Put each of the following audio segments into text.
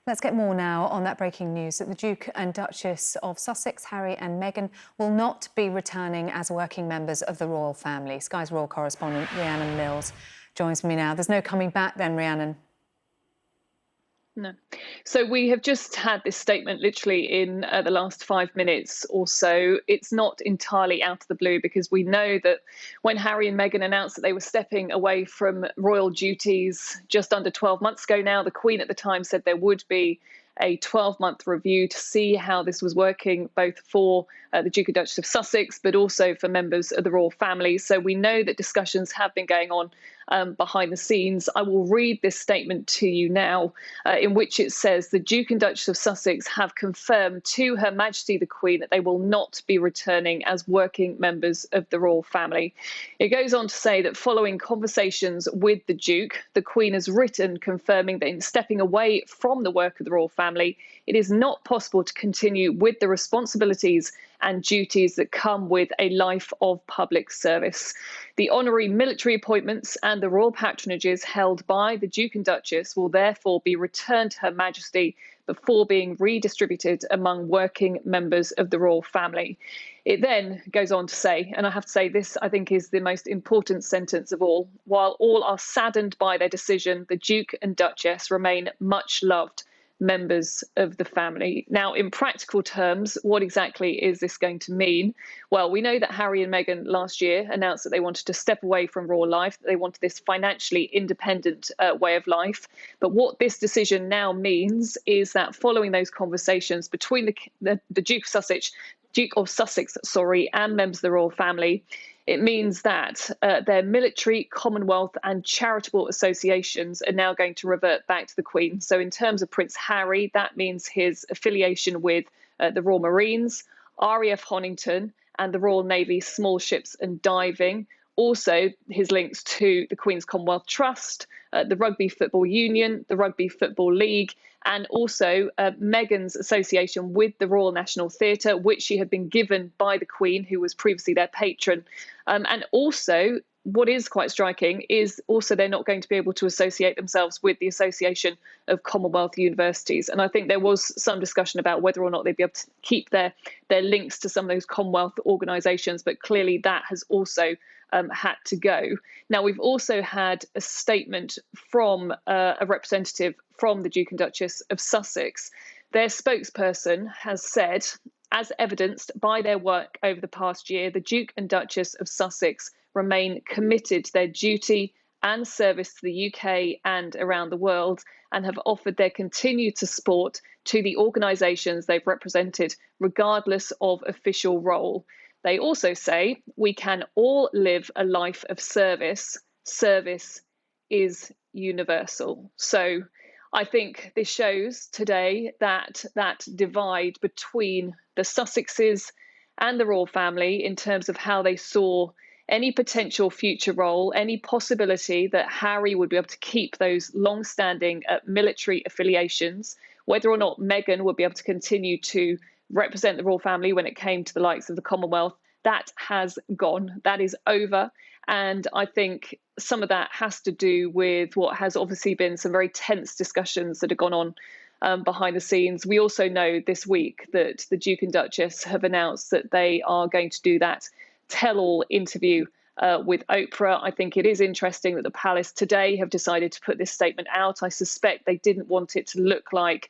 Let's get more now on that breaking news that the Duke and Duchess of Sussex, Harry and Meghan, will not be returning as working members of the royal family. Sky's royal correspondent Rhiannon Mills joins me now. There's no coming back then, Rhiannon? No. So we have just had this statement literally in the last 5 minutes or so. It's not entirely out of the blue, because we know that when Harry and Meghan announced that they were stepping away from royal duties just under 12 months ago now, the Queen at the time said there would be a 12-month review to see how this was working, both for the Duke and Duchess of Sussex, but also for members of the royal family. So we know that discussions have been going on behind the scenes. I will read this statement to you now, in which it says the Duke and Duchess of Sussex have confirmed to Her Majesty the Queen that they will not be returning as working members of the royal family. It goes on to say that following conversations with the Duke, the Queen has written confirming that in stepping away from the work of the royal family, it is not possible to continue with the responsibilities and duties that come with a life of public service. The honorary military appointments and the royal patronages held by the Duke and Duchess will therefore be returned to Her Majesty before being redistributed among working members of the royal family. It then goes on to say, and I have to say this, I think, is the most important sentence of all: while all are saddened by their decision, the Duke and Duchess remain much loved members of the family. Now, in practical terms, what exactly is this going to mean? Well, we know that Harry and Meghan last year announced that they wanted to step away from royal life, that they wanted this financially independent way of life. But what this decision now means is that following those conversations between the Duke of Sussex, and members of the royal family, it means that their military, Commonwealth and charitable associations are now going to revert back to the Queen. So in terms of Prince Harry, that means his affiliation with the Royal Marines, RAF Honington and the Royal Navy Small Ships and Diving. Also, his links to the Queen's Commonwealth Trust, the Rugby Football Union, the Rugby Football League, and also Meghan's association with the Royal National Theatre, which she had been given by the Queen, who was previously their patron. And also, what is quite striking is also they're not going to be able to associate themselves with the Association of Commonwealth Universities. And I think there was some discussion about whether or not they'd be able to keep their links to some of those Commonwealth organisations, but clearly that has also had to go. Now, we've also had a statement from a representative from the Duke and Duchess of Sussex. Their spokesperson has said, as evidenced by their work over the past year, the Duke and Duchess of Sussex remain committed to their duty and service to the UK and around the world, and have offered their continued support to the organisations they've represented, regardless of official role. They also say we can all live a life of service. Service is universal. So I think this shows today that that divide between the Sussexes and the royal family in terms of how they saw any potential future role, any possibility that Harry would be able to keep those long-standing military affiliations, whether or not Meghan would be able to continue to represent the royal family when it came to the likes of the Commonwealth, that has gone. That is over. And I think some of that has to do with what has obviously been some very tense discussions that have gone on behind the scenes. We also know this week that the Duke and Duchess have announced that they are going to do that tell-all interview with Oprah. I think it is interesting that the palace today have decided to put this statement out. I suspect they didn't want it to look like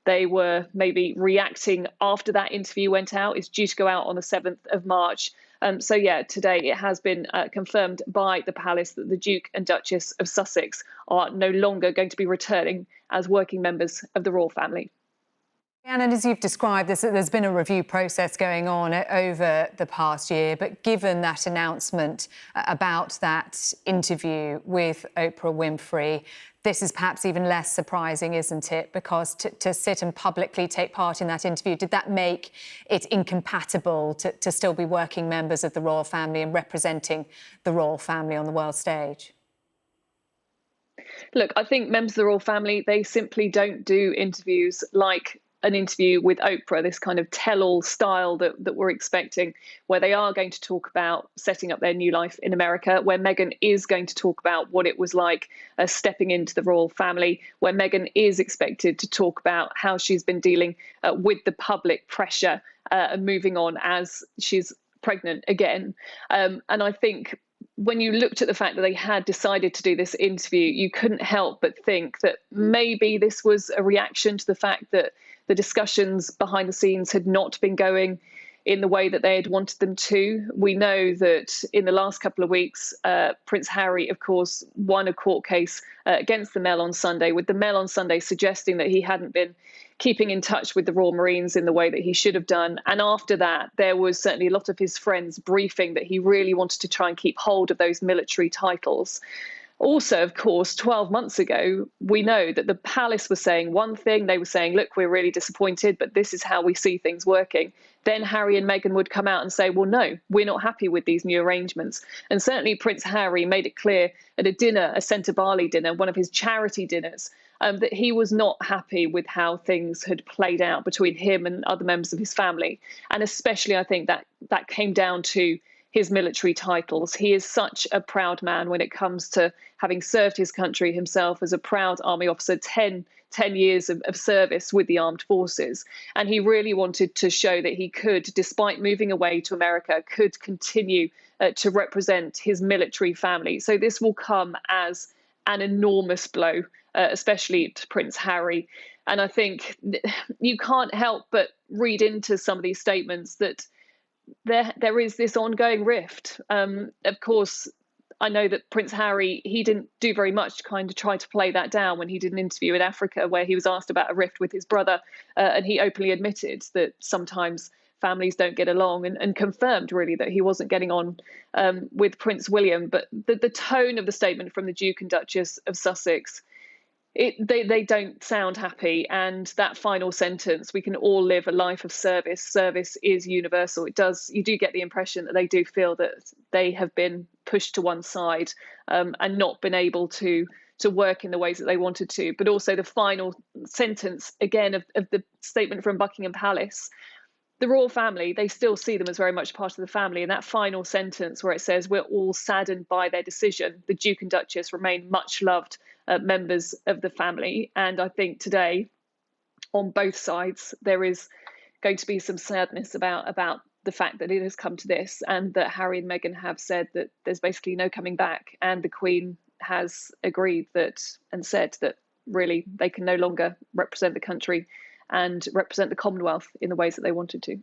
they were maybe reacting after that interview went out. It's due to go out on the 7th of March. So yeah, today it has been confirmed by the palace that the Duke and Duchess of Sussex are no longer going to be returning as working members of the royal family. And as you've described, there's been a review process going on over the past year, but given that announcement about that interview with Oprah Winfrey, this is perhaps even less surprising, isn't it? Because to sit and publicly take part in that interview, did that make it incompatible to still be working members of the royal family and representing the royal family on the world stage? Look, I think members of the royal family, they simply don't do interviews like an interview with Oprah, this kind of tell-all style that we're expecting, where they are going to talk about setting up their new life in America, where Meghan is going to talk about what it was like stepping into the royal family, where Meghan is expected to talk about how she's been dealing with the public pressure and moving on as she's pregnant again. And I think when you looked at the fact that they had decided to do this interview, you couldn't help but think that maybe this was a reaction to the fact that the discussions behind the scenes had not been going in the way that they had wanted them to. We know that in the last couple of weeks, Prince Harry, of course, won a court case against the Mail on Sunday, with the Mail on Sunday suggesting that he hadn't been keeping in touch with the Royal Marines in the way that he should have done. And after that, there was certainly a lot of his friends briefing that he really wanted to try and keep hold of those military titles. Also, of course, 12 months ago, we know that the palace was saying one thing. They were saying, look, we're really disappointed, but this is how we see things working. Then Harry and Meghan would come out and say, well, no, we're not happy with these new arrangements. And certainly Prince Harry made it clear at a dinner, a Centre Barley dinner, one of his charity dinners, that he was not happy with how things had played out between him and other members of his family. And especially, I think that came down to his military titles. He is such a proud man when it comes to having served his country himself as a proud army officer, 10 years of service with the armed forces. And he really wanted to show that he could, despite moving away to America, could continue to represent his military family. So this will come as an enormous blow, especially to Prince Harry. And I think you can't help but read into some of these statements that there is this ongoing rift. Of course, I know that Prince Harry, he didn't do very much to kind of try to play that down when he did an interview in Africa where he was asked about a rift with his brother, and he openly admitted that sometimes families don't get along, and confirmed really that he wasn't getting on with Prince William. But the tone of the statement from the Duke and Duchess of Sussex, they don't sound happy. And that final sentence, we can all live a life of service. Service is universal. You do get the impression that they do feel that they have been pushed to one side and not been able to work in the ways that they wanted to. But also the final sentence, again, of the statement from Buckingham Palace, the royal family, they still see them as very much part of the family. And that final sentence where it says, we're all saddened by their decision, the Duke and Duchess remain much loved members of the family. And I think today, on both sides, there is going to be some sadness about the fact that it has come to this, and that Harry and Meghan have said that there's basically no coming back. And the Queen has agreed that and said that really they can no longer represent the country and represent the Commonwealth in the ways that they wanted to.